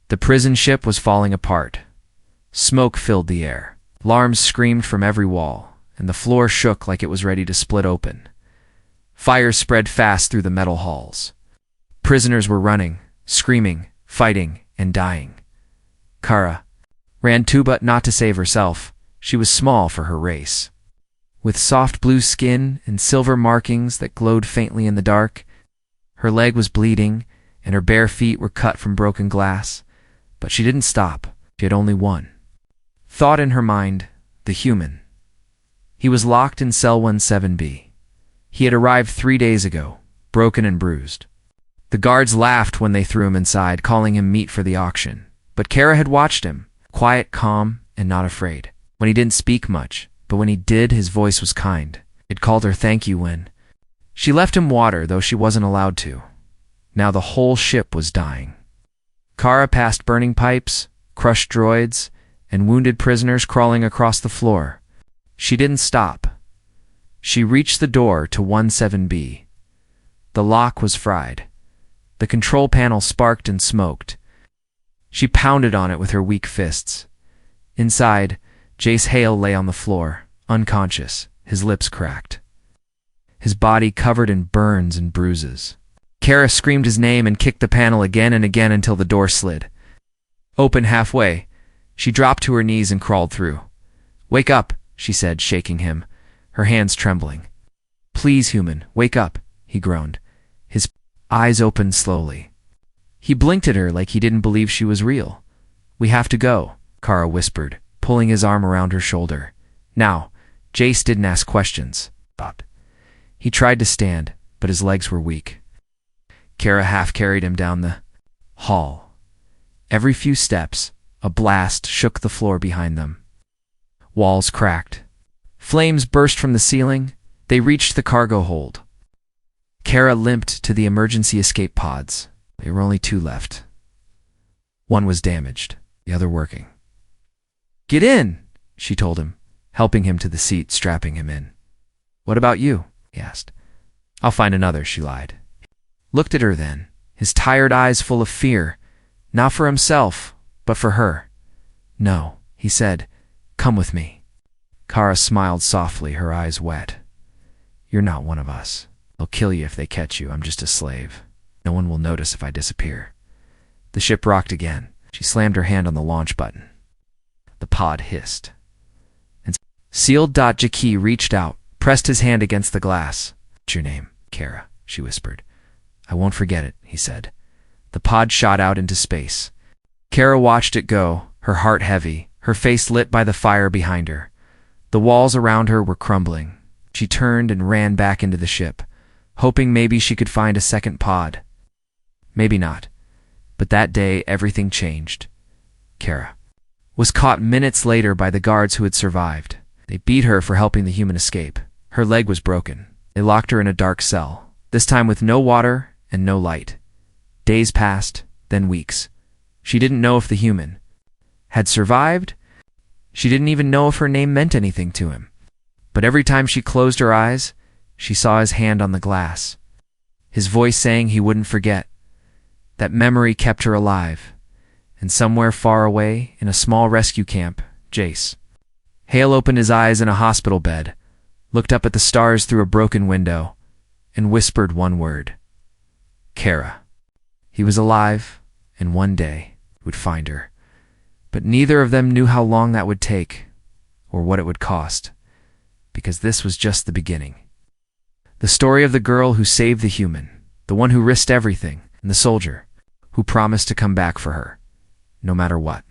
The prison ship was falling apart. Smoke filled the air. Alarms screamed from every wall, and the floor shook like it was ready to split open. Fires spread fast through the metal halls. Prisoners were running, screaming, fighting, and dying. Kara ran too, but not to save herself. She was small for her race. With soft blue skin and silver markings that glowed faintly in the dark, her leg was bleeding, and her bare feet were cut from broken glass. But she didn't stop. She had only one thought in her mind: the human. He was locked in cell 17B. He had arrived 3 days ago, broken and bruised. The guards laughed when they threw him inside, calling him meat for the auction. But Kara had watched him, quiet, calm, and not afraid. When he didn't speak much, but when he did, his voice was kind. It called her thank you when she left him water, though she wasn't allowed to. Now the whole ship was dying. Kara passed burning pipes, crushed droids, and wounded prisoners crawling across the floor. She didn't stop. She reached the door to 17B. The lock was fried. The control panel sparked and smoked. She pounded on it with her weak fists. Inside, Jace Hale lay on the floor, unconscious, his lips cracked, his body covered in burns and bruises. Kara screamed his name and kicked the panel again and again until the door slid open halfway. She dropped to her knees and crawled through. "Wake up," she said, shaking him, her hands trembling. "Please, human, wake up," he groaned. His eyes opened slowly. He blinked at her like he didn't believe she was real. "We have to go," Kara whispered, pulling his arm around her shoulder. Now, Jace didn't ask questions. He tried to stand, but his legs were weak. Kara half carried him down the hall. Every few steps, a blast shook the floor behind them. Walls cracked. Flames burst from the ceiling. They reached the cargo hold. Kara limped to the emergency escape pods. There were only 2 left. One was damaged, the other working. "Get in," she told him, helping him to the seat, strapping him in. "What about you?" he asked. "I'll find another," she lied. Looked at her then, his tired eyes full of fear, not for himself, but for her. "No," he said, "come with me." Kara smiled softly, her eyes wet. "You're not one of us. They'll kill you if they catch you. I'm just a slave. No one will notice if I disappear." The ship rocked again. She slammed her hand on the launch button. The pod hissed. And sealed. Jackie reached out, pressed his hand against the glass. "What's your name?" "Kara," she whispered. "I won't forget it," he said. The pod shot out into space. Kara watched it go, her heart heavy, her face lit by the fire behind her. The walls around her were crumbling. She turned and ran back into the ship, hoping maybe she could find a second pod. Maybe not. But that day, everything changed. Kara was caught minutes later by the guards who had survived. They beat her for helping the human escape. Her leg was broken. They locked her in a dark cell, this time with no water and no light. Days passed, then weeks. She didn't know if the human had survived. She didn't even know if her name meant anything to him. But every time she closed her eyes, she saw his hand on the glass, his voice saying he wouldn't forget. That memory kept her alive. And somewhere far away, in a small rescue camp, Jace Hale opened his eyes in a hospital bed, looked up at the stars through a broken window, and whispered one word: Kara. He was alive, and one day would find her. But neither of them knew how long that would take, or what it would cost, because this was just the beginning. The story of the girl who saved the human, the one who risked everything, and the soldier who promised to come back for her, no matter what.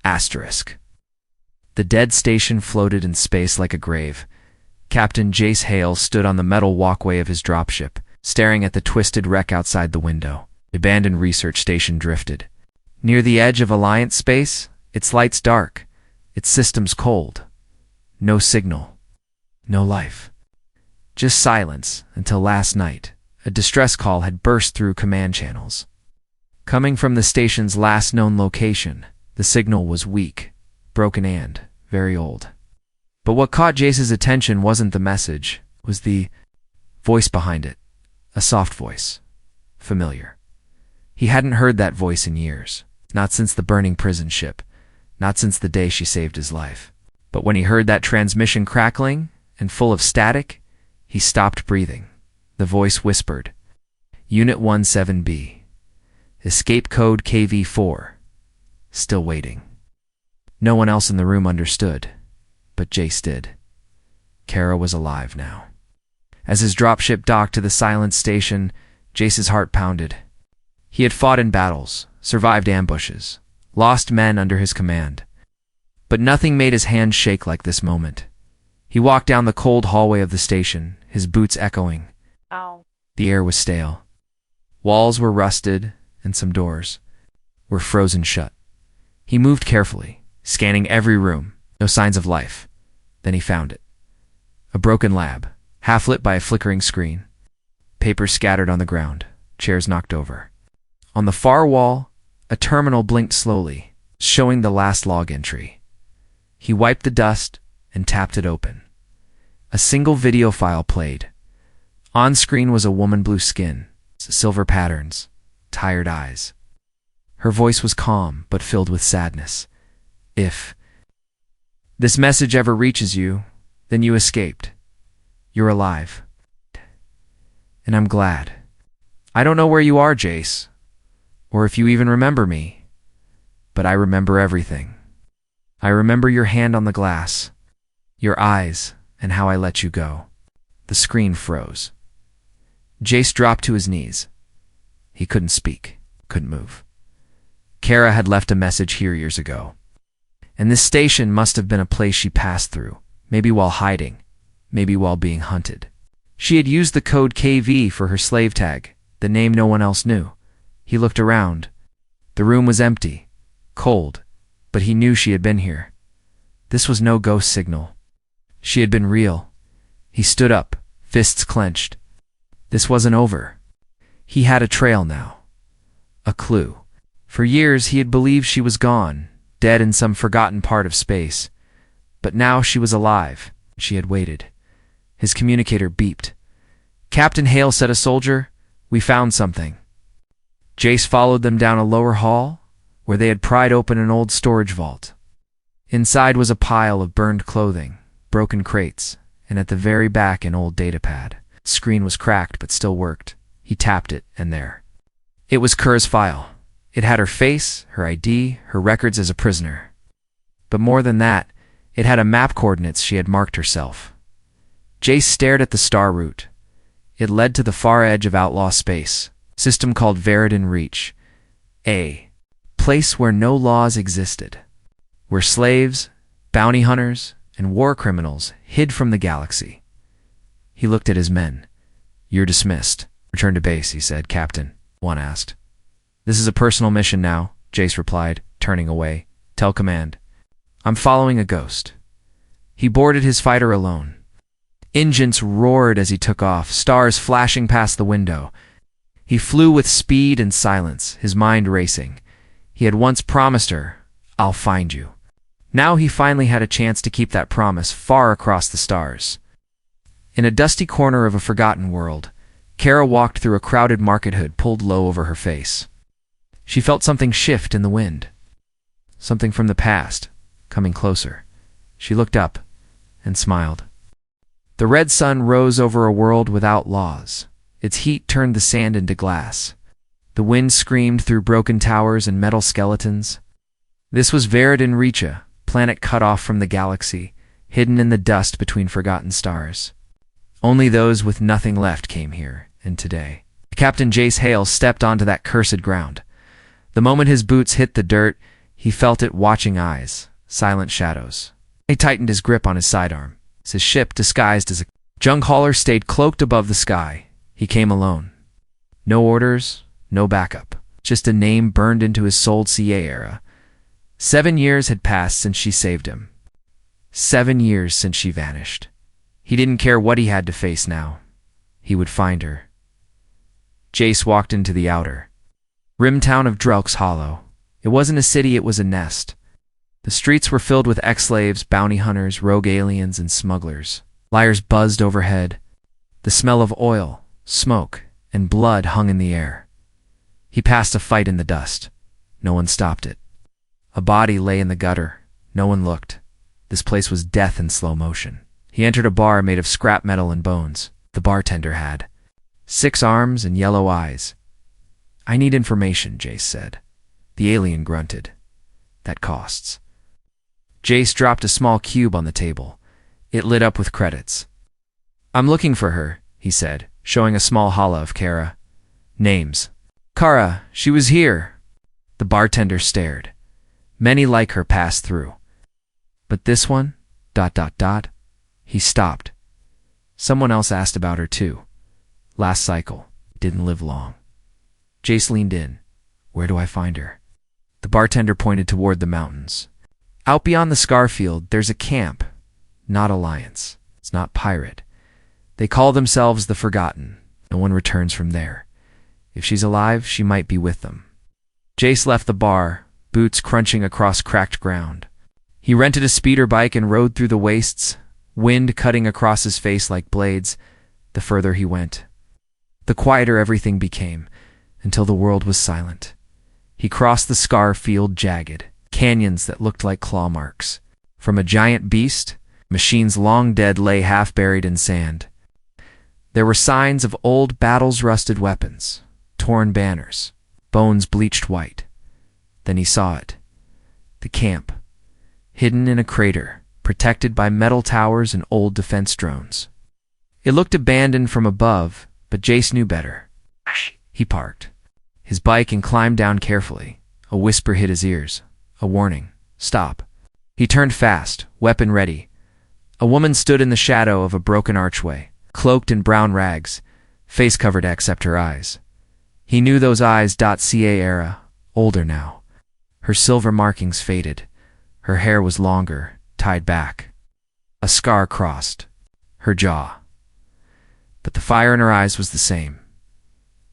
Asterisk. The dead station floated in space like a grave. Captain Jace Hale stood on the metal walkway of his dropship, staring at the twisted wreck outside the window. The abandoned research station drifted. Near the edge of Alliance space, its lights dark, its systems cold. No signal. No life. Just silence until last night, a distress call had burst through command channels. Coming from the station's last known location, the signal was weak, broken and very old. But what caught Jace's attention wasn't the message, it was the voice behind it. A soft voice. Familiar. He hadn't heard that voice in years. Not since the burning prison ship. Not since the day she saved his life. But when he heard that transmission crackling and full of static, he stopped breathing. The voice whispered, Unit 17B. Escape code KV4. Still waiting. No one else in the room understood, but Jace did. Kara was alive now. As his dropship docked to the silent station, Jace's heart pounded. He had fought in battles, survived ambushes, lost men under his command. But nothing made his hands shake like this moment. He walked down the cold hallway of the station, his boots echoing. Ow. The air was stale. Walls were rusted, and some doors were frozen shut. He moved carefully, scanning every room, no signs of life. Then he found it. A broken lab, half lit by a flickering screen. Papers scattered on the ground, chairs knocked over. On the far wall, a terminal blinked slowly, showing the last log entry. He wiped the dust and tapped it open. A single video file played. On screen was a woman, blue skin, silver patterns, tired eyes. Her voice was calm but filled with sadness. If this message ever reaches you, then you escaped. You're alive. And I'm glad. I don't know where you are, Jace, or if you even remember me, but I remember everything. I remember your hand on the glass, your eyes, and how I let you go. The screen froze. Jace dropped to his knees. He couldn't speak, couldn't move. Kara had left a message here years ago. And this station must have been a place she passed through, maybe while hiding, maybe while being hunted. She had used the code KV for her slave tag, the name no one else knew. He looked around. The room was empty, cold, but he knew she had been here. This was no ghost signal. She had been real. He stood up, fists clenched. This wasn't over. He had a trail now. A clue. For years he had believed she was gone, dead in some forgotten part of space. But now she was alive. She had waited. His communicator beeped. Captain Hale, said a soldier, we found something. Jace followed them down a lower hall, where they had pried open an old storage vault. Inside was a pile of burned clothing, broken crates, and at the very back an old datapad. The screen was cracked but still worked. He tapped it, and there. It was Kerr's file. It had her face, her ID, her records as a prisoner. But more than that, it had a map coordinates she had marked herself. Jace stared at the star route. It led to the far edge of outlaw space, a system called Veridin Reach, a place where no laws existed, where slaves, bounty hunters, and war criminals hid from the galaxy. He looked at his men. You're dismissed. Return to base, he said. Captain, one asked. This is a personal mission now, Jace replied, turning away. Tell command. I'm following a ghost. He boarded his fighter alone. Engines roared as he took off, stars flashing past the window. He flew with speed and silence, his mind racing. He had once promised her, I'll find you. Now he finally had a chance to keep that promise far across the stars. In a dusty corner of a forgotten world, Kara walked through a crowded market hood pulled low over her face. She felt something shift in the wind. Something from the past, coming closer. She looked up and smiled. The red sun rose over a world without laws. Its heat turned the sand into glass. The wind screamed through broken towers and metal skeletons. This was Veridin Reach, a planet cut off from the galaxy, hidden in the dust between forgotten stars. Only those with nothing left came here, and today. Captain Jace Hale stepped onto that cursed ground. The moment his boots hit the dirt, he felt it watching eyes, silent shadows. He tightened his grip on his sidearm. His ship, disguised as a junk hauler, stayed cloaked above the sky. He came alone. No orders, no backup. Just a name burned into his soul. CA era. 7 years had passed since she saved him. 7 years since she vanished. He didn't care what he had to face now. He would find her. Jace walked into the outer rim town of Drelk's Hollow. It wasn't a city, it was a nest. The streets were filled with ex-slaves, bounty hunters, rogue aliens, and smugglers. Liars buzzed overhead. The smell of oil, smoke, and blood hung in the air. He passed a fight in the dust. No one stopped it. A body lay in the gutter. No one looked. This place was death in slow motion. He entered a bar made of scrap metal and bones. The bartender had 6 arms and yellow eyes. "I need information," Jace said. The alien grunted. "That costs." Jace dropped a small cube on the table. It lit up with credits. "I'm looking for her," he said, showing a small holla of Kara. "Names." "Kara, she was here." The bartender stared. Many like her passed through. But this one? ... He stopped. Someone else asked about her too. Last cycle. Didn't live long. Jace leaned in. "Where do I find her?" The bartender pointed toward the mountains. "Out beyond the scar field, there's a camp. Not Alliance. It's not pirate. They call themselves the Forgotten. No one returns from there. If she's alive, she might be with them." Jace left the bar, boots crunching across cracked ground. He rented a speeder bike and rode through the wastes, wind cutting across his face like blades, the further he went. The quieter everything became, until the world was silent. He crossed the scar field jagged, canyons that looked like claw marks. From a giant beast, machines long dead lay half buried in sand. There were signs of old battles, rusted weapons, torn banners, bones bleached white. Then he saw it. The camp, hidden in a crater, protected by metal towers and old defense drones. It looked abandoned from above, but Jace knew better. He parked his bike and climbed down carefully. A whisper hit his ears. A warning. "Stop." He turned fast, weapon ready. A woman stood in the shadow of a broken archway, cloaked in brown rags, face covered except her eyes. He knew those eyes. .ca era, older now. Her silver markings faded. Her hair was longer, tied back. A scar crossed her jaw. But the fire in her eyes was the same.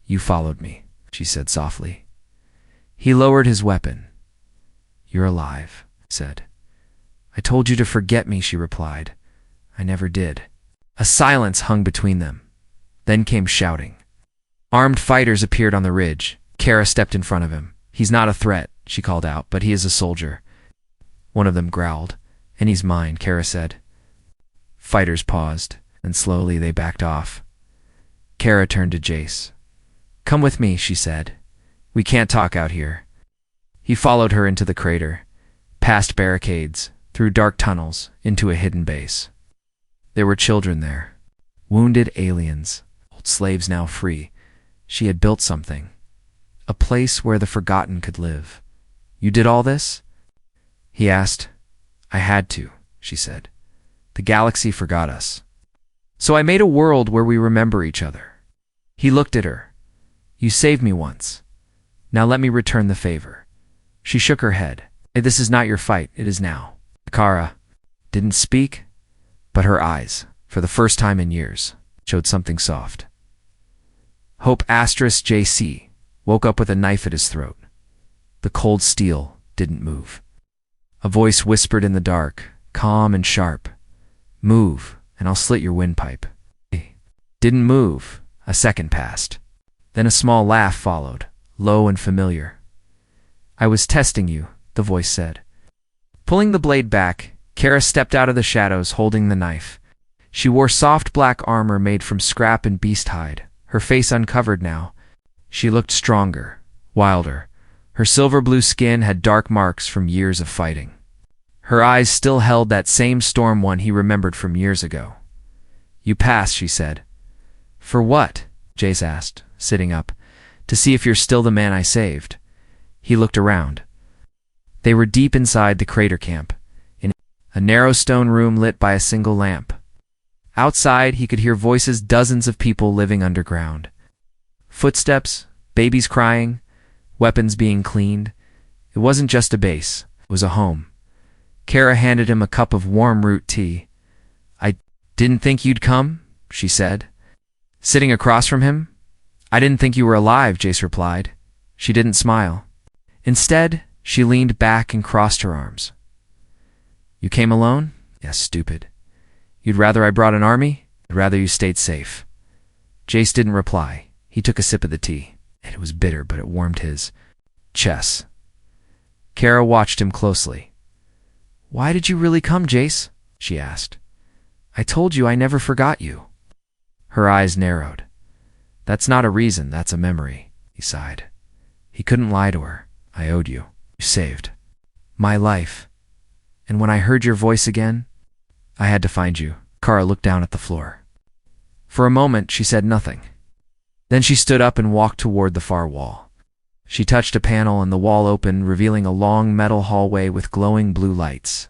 "You followed me," she said softly. He lowered his weapon. "You're alive," he said. "I told you to forget me," she replied. "I never did." A silence hung between them. Then came shouting. Armed fighters appeared on the ridge. Kara stepped in front of him. "He's not a threat," she called out, "but he is a soldier." One of them growled. "And he's mine," Kara said. Fighters paused, and slowly they backed off. Kara turned to Jace. "Come with me," she said. "We can't talk out here." He followed her into the crater, past barricades, through dark tunnels, into a hidden base. There were children there. Wounded aliens, old slaves now free. She had built something. A place where the Forgotten could live. "You did all this?" he asked. "I had to," she said. "The galaxy forgot us. So I made a world where we remember each other." He looked at her. "You saved me once. Now let me return the favor." She shook her head. "This is not your fight. It is now." Kara didn't speak, but her eyes, for the first time in years, showed something soft. Hope *JC woke up with a knife at his throat. The cold steel didn't move. A voice whispered in the dark, calm and sharp. "Move, and I'll slit your windpipe." Didn't move. A second passed. Then a small laugh followed, low and familiar. "I was testing you," the voice said. Pulling the blade back, Kara stepped out of the shadows holding the knife. She wore soft black armor made from scrap and beast hide, her face uncovered now. She looked stronger, wilder. Her silver blue skin had dark marks from years of fighting. Her eyes still held that same storm one he remembered from years ago. "You pass," she said. "For what?" Jace asked, sitting up. "To see if you're still the man I saved." He looked around. They were deep inside the crater camp, in a narrow stone room lit by a single lamp. Outside, he could hear voices, dozens of people living underground. Footsteps, babies crying, weapons being cleaned. It wasn't just a base, it was a home. Kara handed him a cup of warm root tea. "I didn't think you'd come," she said. Sitting across from him, "I didn't think you were alive," Jace replied. She didn't smile. Instead, she leaned back and crossed her arms. "You came alone?" "Yes, stupid. You'd rather I brought an army? I'd rather you stayed safe." Jace didn't reply. He took a sip of the tea. It was bitter, but it warmed his chest. Kara watched him closely. "Why did you really come, Jace?" she asked. "I told you I never forgot you." Her eyes narrowed. "That's not a reason, that's a memory," he sighed. He couldn't lie to her. "I owed you. You saved my life. And when I heard your voice again, I had to find you." Kara looked down at the floor. For a moment, she said nothing. Then she stood up and walked toward the far wall. She touched a panel and the wall opened, revealing a long metal hallway with glowing blue lights.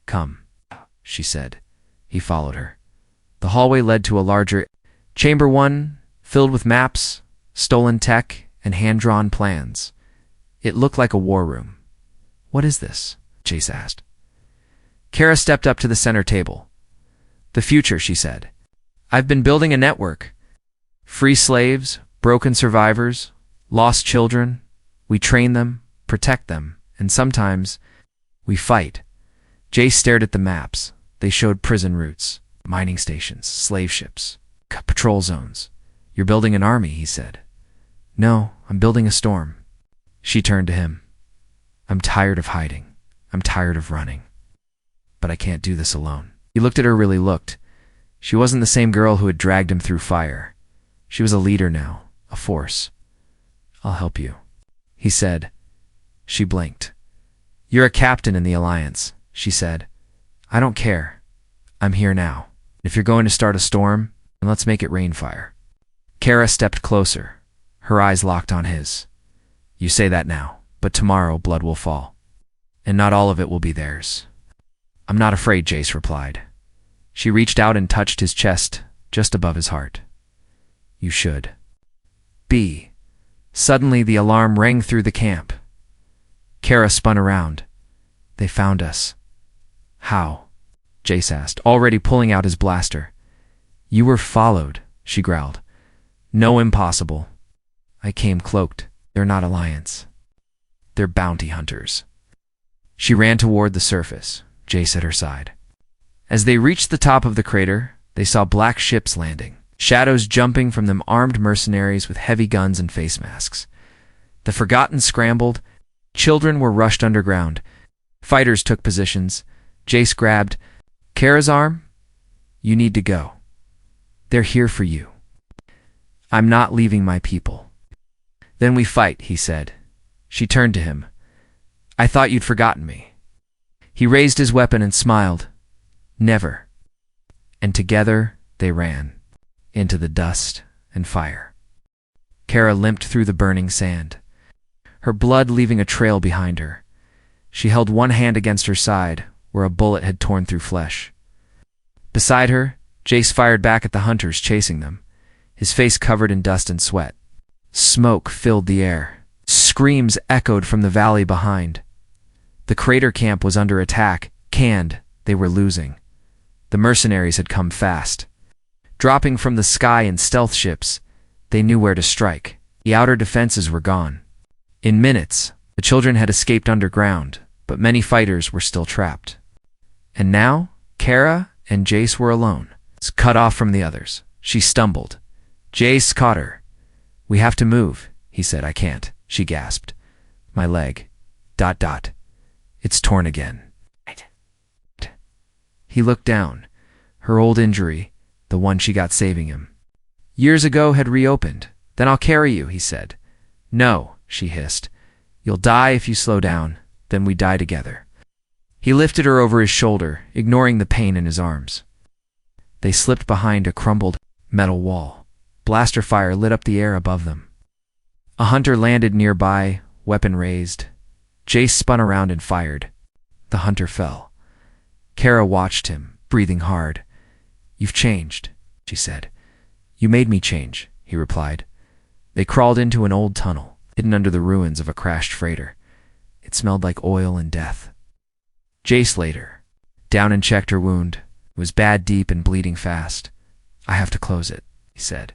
"Come," she said. He followed her. The hallway led to a larger chamber, one filled with maps, stolen tech, and hand-drawn plans. It looked like a war room. "What is this?" Jace asked. Kara stepped up to the center table. "The future," she said. "I've been building a network. Free slaves, broken survivors, lost children. We train them, protect them, and sometimes we fight." Jace stared at the maps. They showed prison routes, mining stations, slave ships, patrol zones. "You're building an army," he said. "No, I'm building a storm." She turned to him. "I'm tired of hiding. I'm tired of running. But I can't do this alone." He looked at her, really looked. She wasn't the same girl who had dragged him through fire. She was a leader now, a force. "I'll help you," he said. She blinked. "You're a captain in the Alliance," she said. "I don't care. I'm here now. If you're going to start a storm, then let's make it rain fire." Kara stepped closer. Her eyes locked on his. "You say that now, but tomorrow blood will fall. And not all of it will be theirs." "I'm not afraid," Jace replied. She reached out and touched his chest, just above his heart. "You should be." Suddenly the alarm rang through the camp. Kara spun around. "They found us." "How?" Jace asked, already pulling out his blaster. "You were followed," she growled. "No, impossible. I came cloaked. They're not Alliance. They're bounty hunters." She ran toward the surface, Jace at her side. As they reached the top of the crater, they saw black ships landing, shadows jumping from them, armed mercenaries with heavy guns and face masks. The Forgotten scrambled. Children were rushed underground. Fighters took positions. Jace grabbed Kara's arm. "You need to go. They're here for you." "I'm not leaving my people." "Then we fight," he said. She turned to him. "I thought you'd forgotten me." He raised his weapon and smiled. "Never." And together they ran into the dust and fire. Kara limped through the burning sand, her blood leaving a trail behind her. She held one hand against her side, where a bullet had torn through flesh. Beside her, Jace fired back at the hunters chasing them, his face covered in dust and sweat. Smoke filled the air. Screams echoed from the valley behind. The crater camp was under attack. Canned, they were losing. The mercenaries had come fast. Dropping from the sky in stealth ships, they knew where to strike. The outer defenses were gone. In minutes, the children had escaped underground, but many fighters were still trapped. And now, Kara and Jace were alone, cut off from the others. She stumbled. Jace caught her. "We have to move," he said. "I can't," she gasped. "My leg. ... It's torn again." He looked down. Her old injury, the one she got saving him years ago, had reopened. "Then I'll carry you," he said. "No," she hissed. "You'll die if you slow down. Then we die together." He lifted her over his shoulder, ignoring the pain in his arms. They slipped behind a crumbled metal wall. Blaster fire lit up the air above them. A hunter landed nearby, weapon raised. Jace spun around and fired. The hunter fell. Kara watched him, breathing hard. "You've changed," she said. "You made me change," he replied. They crawled into an old tunnel, hidden under the ruins of a crashed freighter. It smelled like oil and death. Jace laid her down and checked her wound. It was bad, deep, and bleeding fast. "I have to close it," he said.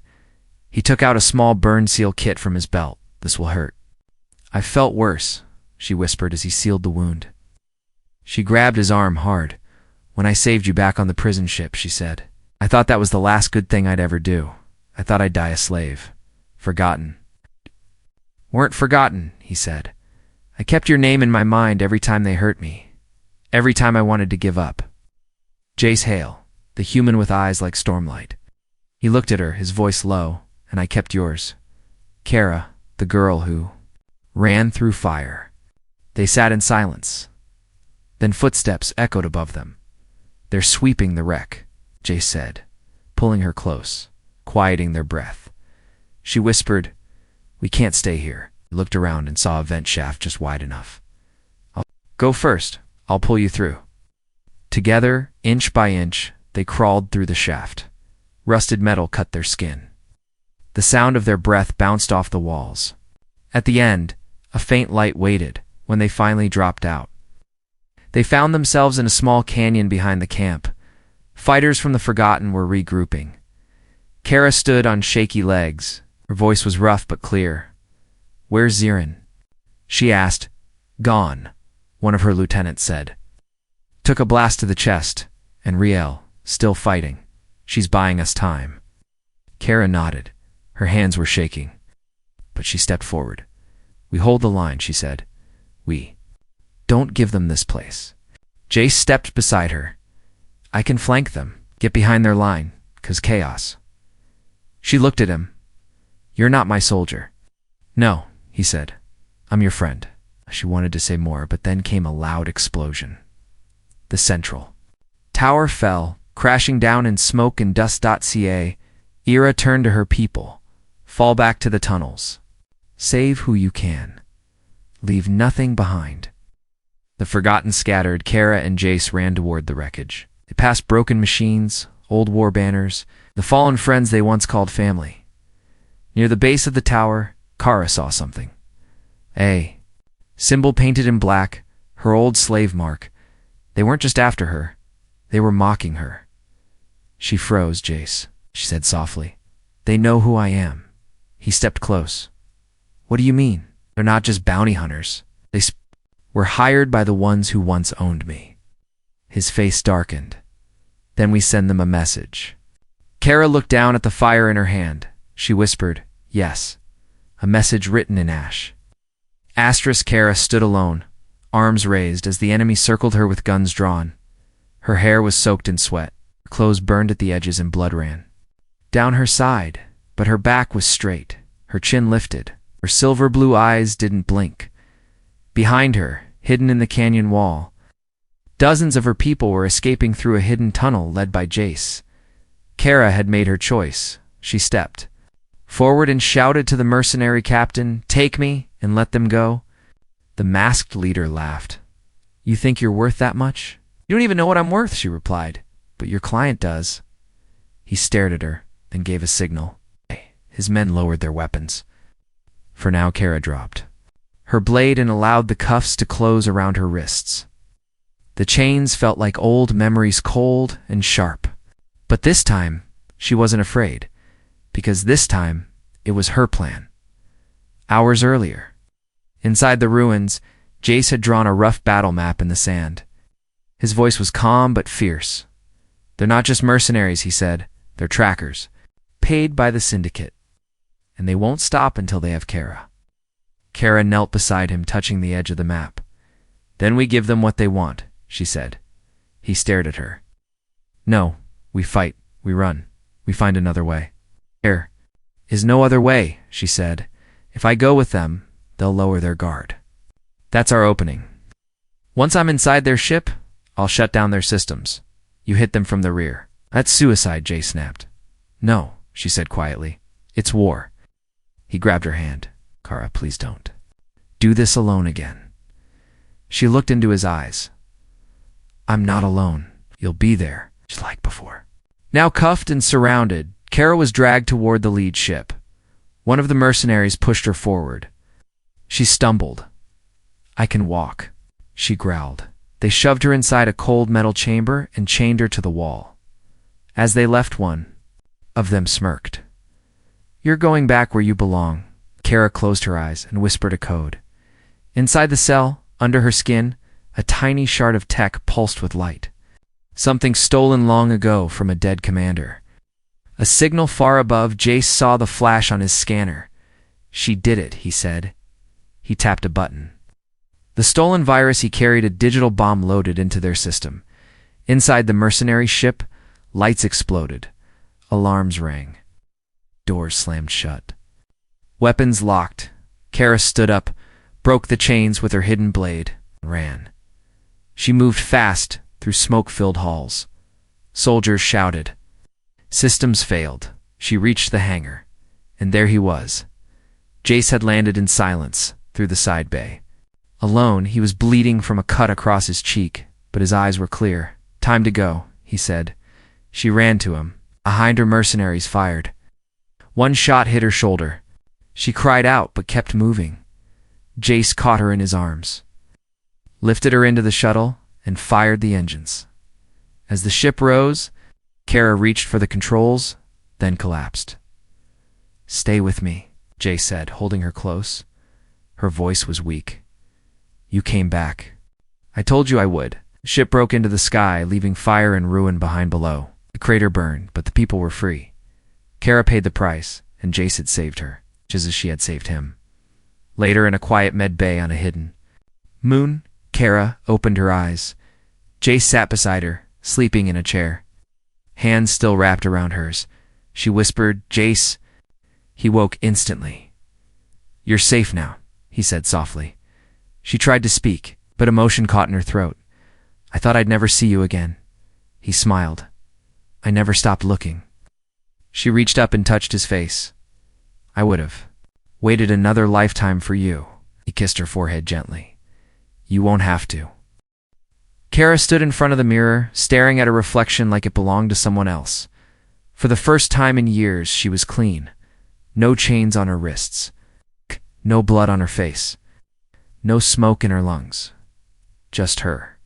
He took out a small burn seal kit from his belt. "This will hurt." "I felt worse," she whispered as he sealed the wound. She grabbed his arm hard. "When I saved you back on the prison ship," she said, "I thought that was the last good thing I'd ever do. I thought I'd die a slave. Forgotten." "Weren't forgotten," he said. I kept your name in my mind every time they hurt me, every time I wanted to give up. Jace Hale, the human with eyes like stormlight. He looked at her, his voice low, and I kept yours. Kara, the girl who ran through fire. They sat in silence. Then footsteps echoed above them. They're sweeping the wreck, Jace said, pulling her close, quieting their breath. She whispered, we can't stay here. He looked around and saw a vent shaft just wide enough. I'll go first. I'll pull you through. Together, inch by inch, they crawled through the shaft. Rusted metal cut their skin. The sound of their breath bounced off the walls. At the end, a faint light waited when they finally dropped out. They found themselves in a small canyon behind the camp. Fighters from the Forgotten were regrouping. Kara stood on shaky legs. Her voice was rough but clear. Where's Zirin? She asked. Gone, one of her lieutenants said. Took a blast to the chest, and Riel, still fighting. She's buying us time. Kara nodded. Her hands were shaking. But she stepped forward. We hold the line, she said. We don't give them this place. Jace stepped beside her. I can flank them, get behind their line, 'cause chaos. She looked at him. You're not my soldier. No, he said. I'm your friend. She wanted to say more, but then came a loud explosion. The central tower fell, crashing down in smoke and dust. Ira turned to her people. Fall back to the tunnels. Save who you can. Leave nothing behind. The Forgotten scattered. Kara and Jace ran toward the wreckage. They passed broken machines, old war banners, the fallen friends they once called family. Near the base of the tower, Kara saw something. A symbol painted in black, her old slave mark. They weren't just after her. They were mocking her. She froze, Jace, she said softly. They know who I am. He stepped close. What do you mean? They're not just bounty hunters. They were hired by the ones who once owned me. His face darkened. Then we send them a message. Kara looked down at the fire in her hand. She whispered, yes. A message written in ash. Kara stood alone, arms raised as the enemy circled her with guns drawn. Her hair was soaked in sweat. Her clothes burned at the edges and blood ran down her side, but her back was straight, her chin lifted. Her silver blue eyes didn't blink. Behind her, hidden in the canyon wall, dozens of her people were escaping through a hidden tunnel led by Jace. Kara had made her choice. She stepped forward and shouted to the mercenary captain, take me and let them go. The masked leader laughed. You think you're worth that much? You don't even know what I'm worth, she replied. But your client does. He stared at her, then gave a signal. His men lowered their weapons. For now, Kara dropped her blade and allowed the cuffs to close around her wrists. The chains felt like old memories, cold and sharp. But this time, she wasn't afraid, because this time, it was her plan. Hours earlier, inside the ruins, Jace had drawn a rough battle map in the sand. His voice was calm but fierce. They're not just mercenaries, he said. They're trackers, paid by the syndicate. And they won't stop until they have Kara. Kara knelt beside him, touching the edge of the map. Then we give them what they want, she said. He stared at her. No, we fight, we run, we find another way. There is no other way, she said. If I go with them, they'll lower their guard. That's our opening. Once I'm inside their ship, I'll shut down their systems. You hit them from the rear. That's suicide, Jay snapped. No, she said quietly. It's war. He grabbed her hand. Kara, please don't do this alone again. She looked into his eyes. I'm not alone. You'll be there, just like before. Now cuffed and surrounded, Kara was dragged toward the lead ship. One of the mercenaries pushed her forward. She stumbled. I can walk, she growled. They shoved her inside a cold metal chamber and chained her to the wall. As they left, one of them smirked. You're going back where you belong. Kara closed her eyes and whispered a code. Inside the cell, under her skin, a tiny shard of tech pulsed with light. Something stolen long ago from a dead commander. A signal far above. Jace saw the flash on his scanner. She did it, he said. He tapped a button. The stolen virus he carried a digital bomb loaded into their system. Inside the mercenary ship, lights exploded. Alarms rang. Doors slammed shut. Weapons locked. Kara stood up, broke the chains with her hidden blade, and ran. She moved fast through smoke-filled halls. Soldiers shouted. Systems failed. She reached the hangar, and there he was. Jace had landed in silence through the side bay. Alone, he was bleeding from a cut across his cheek, but his eyes were clear. Time to go, he said. She ran to him. Behind her, mercenaries fired. One shot hit her shoulder. She cried out but kept moving. Jace caught her in his arms, lifted her into the shuttle, and fired the engines. As the ship rose, Kara reached for the controls, then collapsed. Stay with me, Jace said, holding her close. Her voice was weak. You came back. I told you I would. The ship broke into the sky, leaving fire and ruin behind below. The crater burned, but the people were free. Kara paid the price, and Jace had saved her, just as she had saved him. Later, in a quiet med bay on a hidden moon, Kara opened her eyes. Jace sat beside her, sleeping in a chair. Hands still wrapped around hers. She whispered, Jace. He woke instantly. You're safe now, he said softly. She tried to speak, but emotion caught in her throat. I thought I'd never see you again. He smiled. I never stopped looking. She reached up and touched his face. I would have waited another lifetime for you. He kissed her forehead gently. You won't have to. Kara stood in front of the mirror, staring at her reflection like it belonged to someone else. For the first time in years, she was clean. No chains on her wrists. No blood on her face. No smoke in her lungs. Just her.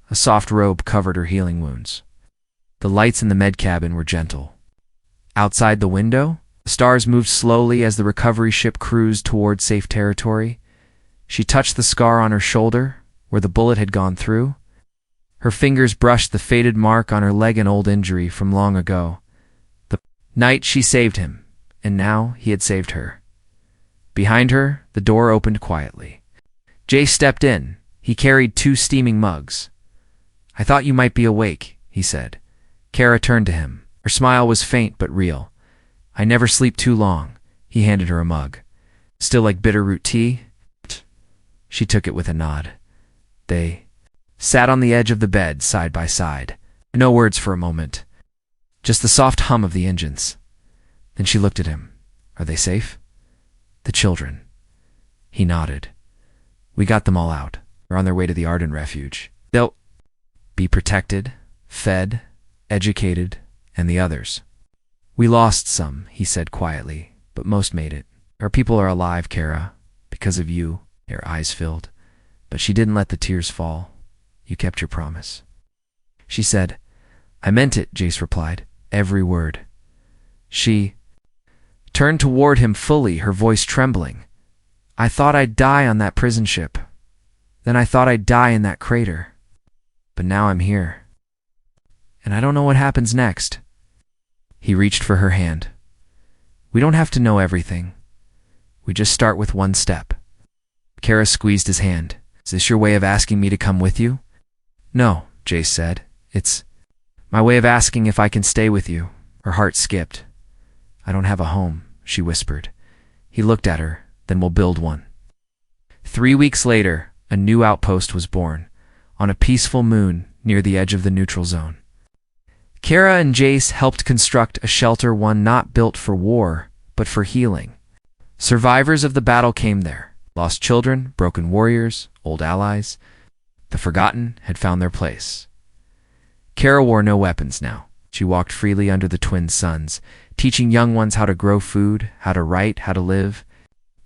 A soft robe covered her healing wounds. The lights in the med cabin were gentle. Outside the window, the stars moved slowly as the recovery ship cruised toward safe territory. She touched the scar on her shoulder, where the bullet had gone through. Her fingers brushed the faded mark on her leg, an old injury from long ago. The night she saved him, and now he had saved her. Behind her, the door opened quietly. Jace stepped in. He carried 2 steaming mugs. I thought you might be awake, he said. Kara turned to him. Her smile was faint but real. I never sleep too long. He handed her a mug. Still like bitterroot tea? She took it with a nod. They sat on the edge of the bed, side by side. No words for a moment. Just the soft hum of the engines. Then she looked at him. Are they safe? The children. He nodded. We got them all out. They're on their way to the Arden Refuge. They'll be protected, fed, educated, and the others. We lost some, he said quietly, but most made it. Our people are alive, Kara, because of you. Her eyes filled, but she didn't let the tears fall. You kept your promise. She said, I meant it, Jace replied, every word. She turned toward him fully, her voice trembling. I thought I'd die on that prison ship. Then I thought I'd die in that crater. But now I'm here. And I don't know what happens next. He reached for her hand. We don't have to know everything. We just start with one step. Kara squeezed his hand. Is this your way of asking me to come with you? No, Jace said. It's my way of asking if I can stay with you. Her heart skipped. I don't have a home, she whispered. He looked at her. Then we'll build one. 3 weeks later, a new outpost was born, on a peaceful moon near the edge of the neutral zone. Kara and Jace helped construct a shelter, one not built for war, but for healing. Survivors of the battle came there. Lost children, broken warriors, old allies. The forgotten had found their place. Kara wore no weapons now. She walked freely under the twin suns, teaching young ones how to grow food, how to write, how to live.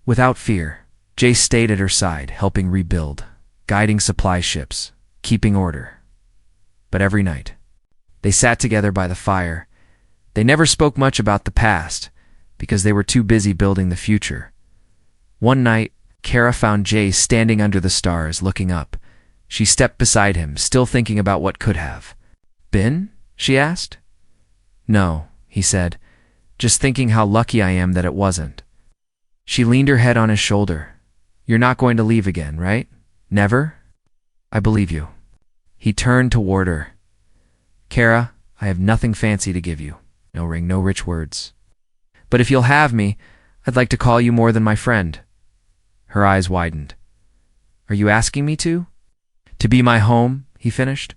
Without fear, Jace stayed at her side, helping rebuild, guiding supply ships, keeping order. But every night, they sat together by the fire. They never spoke much about the past, because they were too busy building the future. One night, Kara found Jace standing under the stars, looking up. She stepped beside him, still thinking about what could have been, she asked. No, he said, just thinking how lucky I am that it wasn't. She leaned her head on his shoulder. You're not going to leave again, right? Never? I believe you. He turned toward her. Kara, I have nothing fancy to give you. No ring, no rich words. But if you'll have me, I'd like to call you more than my friend. Her eyes widened. Are you asking me to? To be my home, he finished.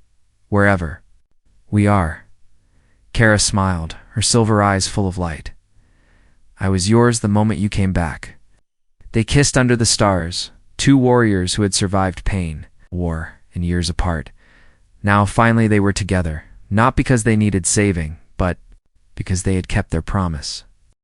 Wherever. We are. Kara smiled, her silver eyes full of light. I was yours the moment you came back. They kissed under the stars, two warriors who had survived pain, war, and years apart. Now finally they were together, not because they needed saving, but because they had kept their promise.